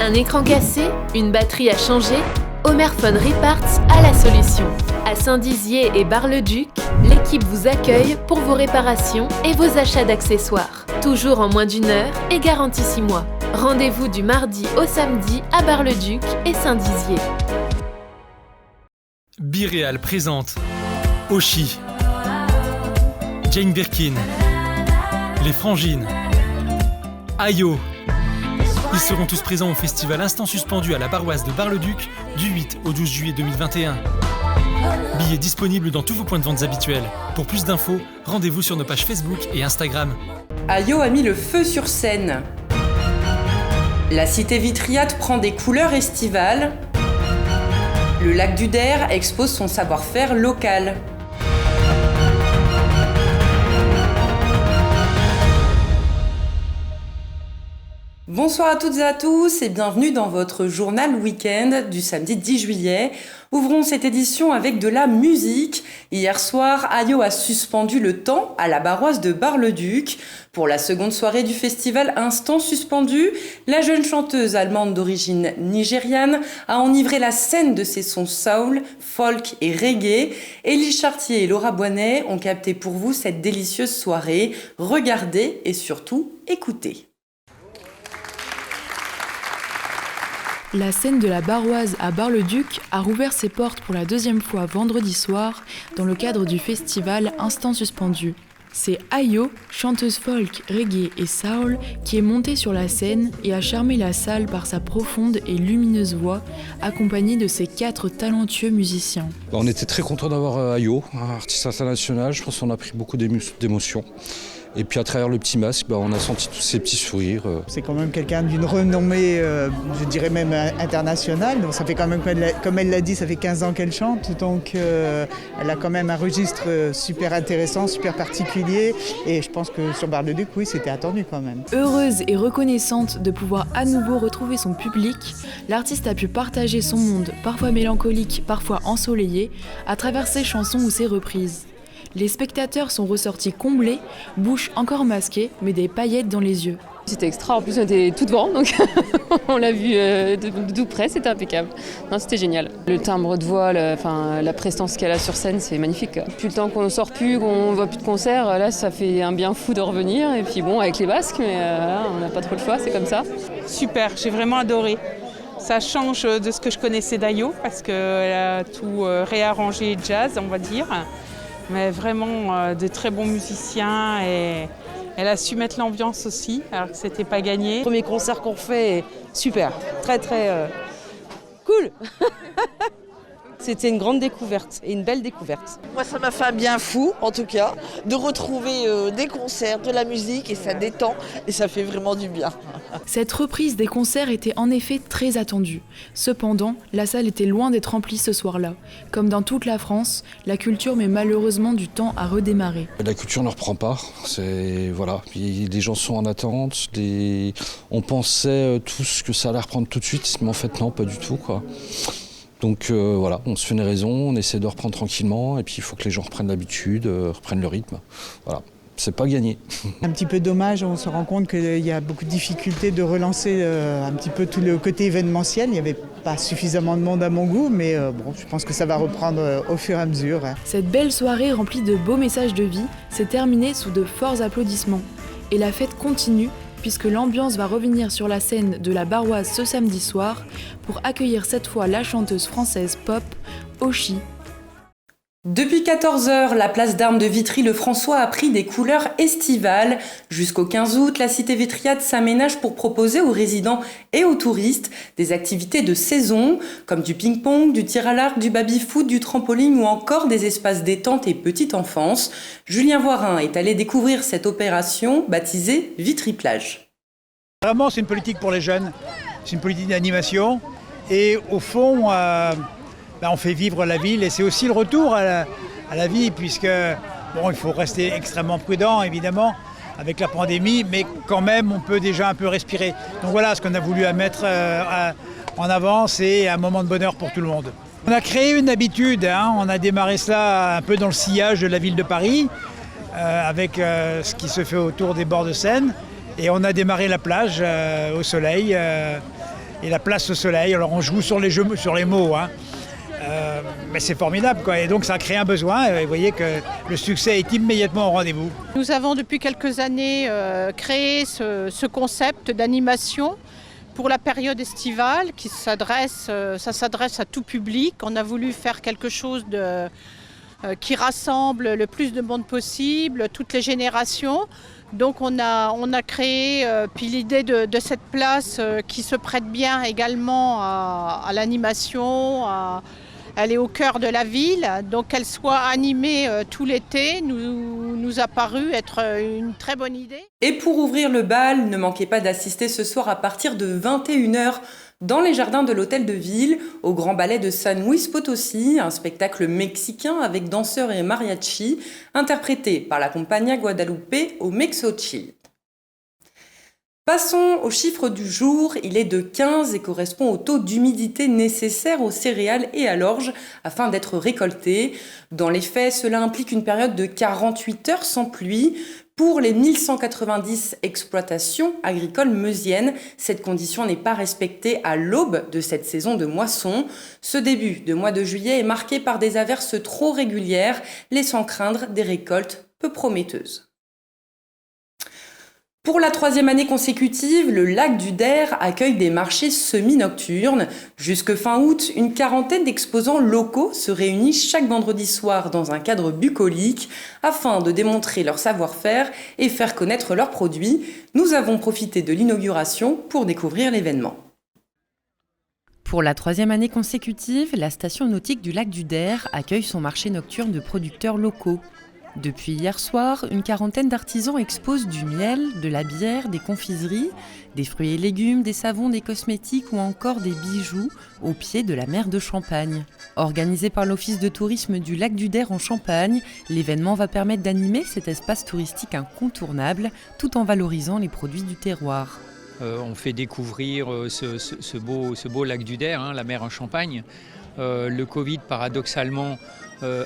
Un écran cassé? Une batterie à changer? Omerphone Reparts a la solution. À Saint-Dizier et Bar-le-Duc, l'équipe vous accueille pour vos réparations et vos achats d'accessoires. Toujours en moins d'1 heure et garantie 6 mois. Rendez-vous du mardi au samedi à Bar-le-Duc et Saint-Dizier. Bireal présente Oshi, Jane Birkin, Les Frangines, Ayo. Ils seront tous présents au festival Instant Suspendu à la Barroise de Bar-le-Duc du 8 au 12 juillet 2021. Billets disponibles dans tous vos points de vente habituels. Pour plus d'infos, rendez-vous sur nos pages Facebook et Instagram. Ayo a mis le feu sur scène. La cité vitriate prend des couleurs estivales. Le lac du Der expose son savoir-faire local. Bonsoir à toutes et à tous et bienvenue dans votre journal week-end du samedi 10 juillet. Ouvrons cette édition avec de la musique. Hier soir, Ayo a suspendu le temps à la Barroise de Bar-le-Duc. Pour la seconde soirée du festival Instant Suspendu, la jeune chanteuse allemande d'origine nigériane a enivré la scène de ses sons soul, folk et reggae. Élie Chartier et Laura Boinet ont capté pour vous cette délicieuse soirée. Regardez et surtout écoutez. La scène de la Barroise à Bar-le-Duc a rouvert ses portes pour la deuxième fois vendredi soir dans le cadre du festival Instant Suspendu. C'est Ayo, chanteuse folk, reggae et soul, qui est montée sur la scène et a charmé la salle par sa profonde et lumineuse voix, accompagnée de ses 4 talentueux musiciens. On était très contents d'avoir Ayo, un artiste international. Je pense qu'on a pris beaucoup d'émotions. Et puis à travers le petit masque, on a senti tous ces petits sourires. C'est quand même quelqu'un d'une renommée, je dirais même internationale. Donc ça fait quand même, comme elle l'a dit, ça fait 15 ans qu'elle chante. Donc elle a quand même un registre super intéressant, super particulier. Et je pense que sur Bar-le-Duc, oui, c'était attendu quand même. Heureuse et reconnaissante de pouvoir à nouveau retrouver son public, l'artiste a pu partager son monde, parfois mélancolique, parfois ensoleillé, à travers ses chansons ou ses reprises. Les spectateurs sont ressortis comblés, bouche encore masquée, mais des paillettes dans les yeux. C'était extra, en plus on était tout devant, donc on l'a vu de tout près, c'était impeccable. Non, c'était génial. Le timbre de voix, la prestance qu'elle a sur scène, c'est magnifique. Depuis le temps qu'on ne sort plus, qu'on ne voit plus de concerts, là ça fait un bien fou de revenir. Et puis bon, avec les basques, mais on n'a pas trop le choix, c'est comme ça. Super, j'ai vraiment adoré. Ça change de ce que je connaissais d'Ayo, parce qu'elle a tout réarrangé jazz, on va dire. Mais vraiment de très bons musiciens et elle a su mettre l'ambiance aussi, alors que c'était pas gagné. Le premier concert qu'on fait, super, très cool. C'était une grande découverte et une belle découverte. Moi, ça m'a fait un bien fou, en tout cas, de retrouver des concerts, de la musique, et ça détend, et ça fait vraiment du bien. Cette reprise des concerts était en effet très attendue. Cependant, la salle était loin d'être remplie ce soir-là. Comme dans toute la France, la culture met malheureusement du temps à redémarrer. La culture ne reprend pas, voilà. Les gens sont en attente, on pensait tous que ça allait reprendre tout de suite, mais en fait non, pas du tout, quoi. Donc voilà, on se fait une raison, on essaie de reprendre tranquillement et puis il faut que les gens reprennent l'habitude, reprennent le rythme. Voilà, c'est pas gagné. Un petit peu dommage, on se rend compte qu'il y a beaucoup de difficultés de relancer un petit peu tout le côté événementiel. Il n'y avait pas suffisamment de monde à mon goût, mais je pense que ça va reprendre au fur et à mesure. Cette belle soirée remplie de beaux messages de vie s'est terminée sous de forts applaudissements. Et la fête continue, puisque l'ambiance va revenir sur la scène de la Barroise ce samedi soir pour accueillir cette fois la chanteuse française pop, Oshi. Depuis 14h, la place d'Armes de Vitry-le-François a pris des couleurs estivales. Jusqu'au 15 août, la cité vitriate s'aménage pour proposer aux résidents et aux touristes des activités de saison, comme du ping-pong, du tir à l'arc, du baby-foot, du trampoline ou encore des espaces détente et petite enfance. Julien Voirin est allé découvrir cette opération baptisée Vitry-Plage. Vraiment, c'est une politique pour les jeunes, c'est une politique d'animation et au fond, on fait vivre la ville et c'est aussi le retour à la vie puisque il faut rester extrêmement prudent évidemment avec la pandémie, mais quand même on peut déjà un peu respirer. Donc voilà ce qu'on a voulu mettre en avant, c'est un moment de bonheur pour tout le monde. On a créé une habitude, on a démarré cela un peu dans le sillage de la ville de Paris avec ce qui se fait autour des bords de Seine et on a démarré la plage au soleil et la place au soleil. Alors on joue sur les mots, hein. Mais c'est formidable, quoi. Et donc ça a créé un besoin et vous voyez que le succès est immédiatement au rendez-vous. Nous avons depuis quelques années créé ce concept d'animation pour la période estivale ça s'adresse à tout public. On a voulu faire quelque chose qui rassemble le plus de monde possible, toutes les générations. Donc on a créé puis l'idée de cette place qui se prête bien également à l'animation. Elle est au cœur de la ville, donc qu'elle soit animée tout l'été nous a paru être une très bonne idée. Et pour ouvrir le bal, ne manquez pas d'assister ce soir à partir de 21h dans les jardins de l'Hôtel de Ville, au Grand Ballet de San Luis Potosí, un spectacle mexicain avec danseurs et mariachi, interprété par la Compañía Guadalupe au Mexochil. Passons au chiffre du jour, il est de 15 et correspond au taux d'humidité nécessaire aux céréales et à l'orge afin d'être récoltées. Dans les faits, cela implique une période de 48 heures sans pluie. Pour les 1190 exploitations agricoles meusiennes, cette condition n'est pas respectée à l'aube de cette saison de moisson. Ce début de mois de juillet est marqué par des averses trop régulières, laissant craindre des récoltes peu prometteuses. Pour la 3e année consécutive, le lac du Der accueille des marchés semi-nocturnes. Jusque fin août, une quarantaine d'exposants locaux se réunissent chaque vendredi soir dans un cadre bucolique afin de démontrer leur savoir-faire et faire connaître leurs produits. Nous avons profité de l'inauguration pour découvrir l'événement. Pour la 3e année consécutive, la station nautique du lac du Der accueille son marché nocturne de producteurs locaux. Depuis hier soir, une quarantaine d'artisans exposent du miel, de la bière, des confiseries, des fruits et légumes, des savons, des cosmétiques ou encore des bijoux au pied de la mer de Champagne. Organisé par l'Office de tourisme du lac du Der en Champagne, l'événement va permettre d'animer cet espace touristique incontournable tout en valorisant les produits du terroir. On fait découvrir ce beau lac du Der, hein, la mer en Champagne. Le Covid, paradoxalement,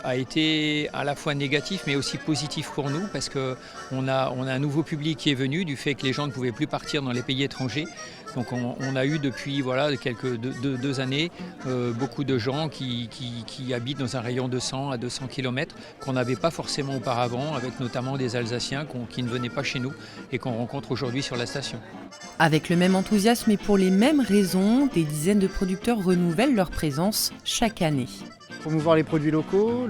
a été à la fois négatif mais aussi positif pour nous parce qu'on a un nouveau public qui est venu du fait que les gens ne pouvaient plus partir dans les pays étrangers. Donc on a eu depuis deux années beaucoup de gens qui habitent dans un rayon de 100 à 200 km qu'on n'avait pas forcément auparavant, avec notamment des Alsaciens qui ne venaient pas chez nous et qu'on rencontre aujourd'hui sur la station. Avec le même enthousiasme et pour les mêmes raisons, des dizaines de producteurs renouvellent leur présence chaque année. Promouvoir les produits locaux,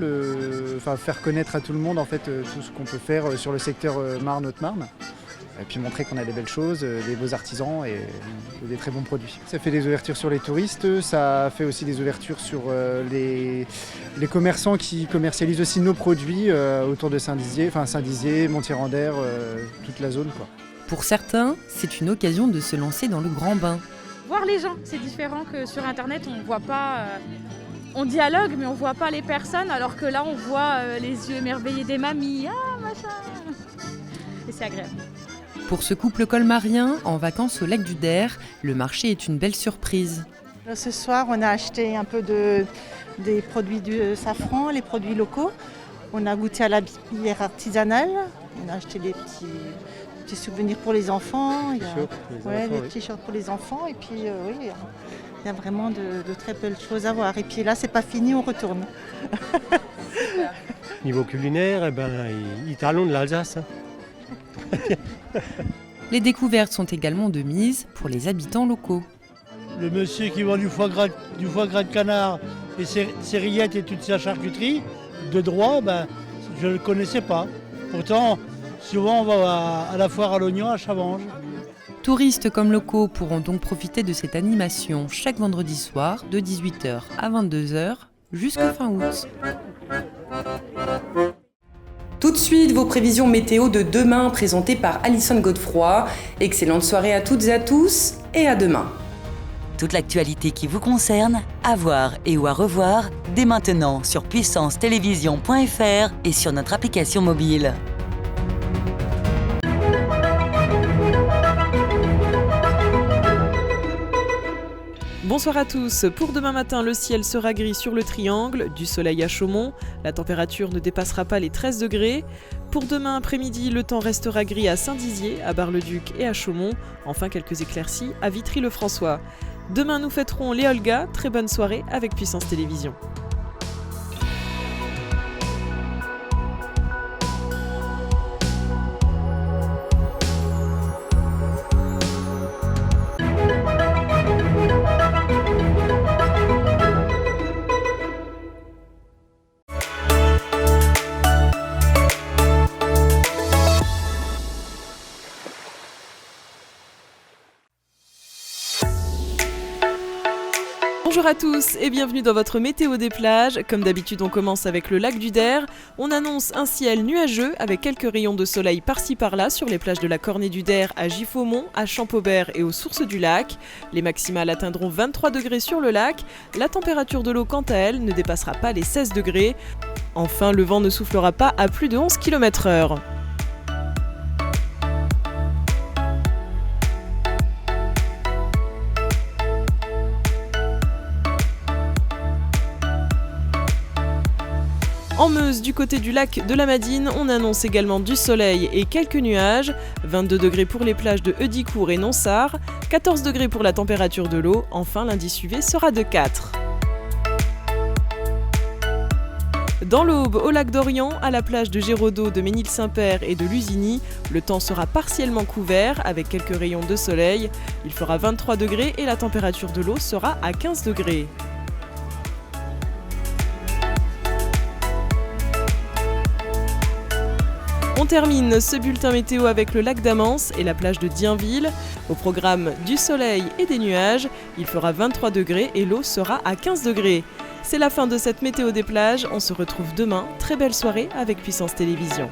faire connaître à tout le monde en fait, tout ce qu'on peut faire sur le secteur Marne-Haute-Marne. Et puis montrer qu'on a des belles choses, des beaux artisans et des très bons produits. Ça fait des ouvertures sur les touristes, ça fait aussi des ouvertures sur les commerçants qui commercialisent aussi nos produits autour de Saint-Dizier, Montier-en-Der, toute la zone, quoi. Pour certains, c'est une occasion de se lancer dans le grand bain. Voir les gens, c'est différent que sur Internet, on ne voit pas... On dialogue, mais on ne voit pas les personnes, alors que là, on voit les yeux émerveillés des mamies. Ah, machin. Et c'est agréable. Pour ce couple colmarien, en vacances au lac du Der, le marché est une belle surprise. Ce soir, on a acheté un peu des produits du safran, les produits locaux. On a goûté à la bière artisanale. On a acheté des petits souvenirs pour les enfants. Des t-shirts pour les enfants. Et puis, il y a vraiment de très belles choses à voir. Et puis là, c'est pas fini, on retourne. Niveau culinaire, ils talonnent l'Alsace. Les découvertes sont également de mise pour les habitants locaux. Le monsieur qui vend du foie gras de canard et ses rillettes et toute sa charcuterie, de droit, je ne le connaissais pas. Pourtant, souvent on va à la foire à l'oignon à Chavanges. Touristes comme locaux pourront donc profiter de cette animation chaque vendredi soir de 18h à 22h jusqu'à fin août. Tout de suite, vos prévisions météo de demain présentées par Alison Godefroy. Excellente soirée à toutes et à tous et à demain. Toute l'actualité qui vous concerne, à voir et ou à revoir dès maintenant sur puissancetélévision.fr et sur notre application mobile. Bonsoir à tous. Pour demain matin, le ciel sera gris sur le triangle, du soleil à Chaumont. La température ne dépassera pas les 13 degrés. Pour demain après-midi, le temps restera gris à Saint-Dizier, à Bar-le-Duc et à Chaumont. Enfin, quelques éclaircies à Vitry-le-François. Demain, nous fêterons les Olga. Très bonne soirée avec Puissance Télévisions. Bonjour à tous et bienvenue dans votre météo des plages. Comme d'habitude, on commence avec le lac du Der. On annonce un ciel nuageux avec quelques rayons de soleil par-ci par-là sur les plages de la Cornée du Der, à Giffaumont, à Champaubert et aux sources du lac. Les maximales atteindront 23 degrés sur le lac. La température de l'eau, quant à elle, ne dépassera pas les 16 degrés. Enfin, le vent ne soufflera pas à plus de 11 km/h. En Meuse, du côté du lac de la Madine, on annonce également du soleil et quelques nuages. 22 degrés pour les plages de Heudicourt et Nonsard, 14 degrés pour la température de l'eau. Enfin, l'indice UV sera de 4. Dans l'Aube, au lac d'Orient, à la plage de Géraudot, de Ménil-Saint-Père et de Lusigny, le temps sera partiellement couvert avec quelques rayons de soleil. Il fera 23 degrés et la température de l'eau sera à 15 degrés. On termine ce bulletin météo avec le lac d'Amance et la plage de Dienville. Au programme du soleil et des nuages, il fera 23 degrés et l'eau sera à 15 degrés. C'est la fin de cette météo des plages, on se retrouve demain. Très belle soirée avec Puissance Télévisions.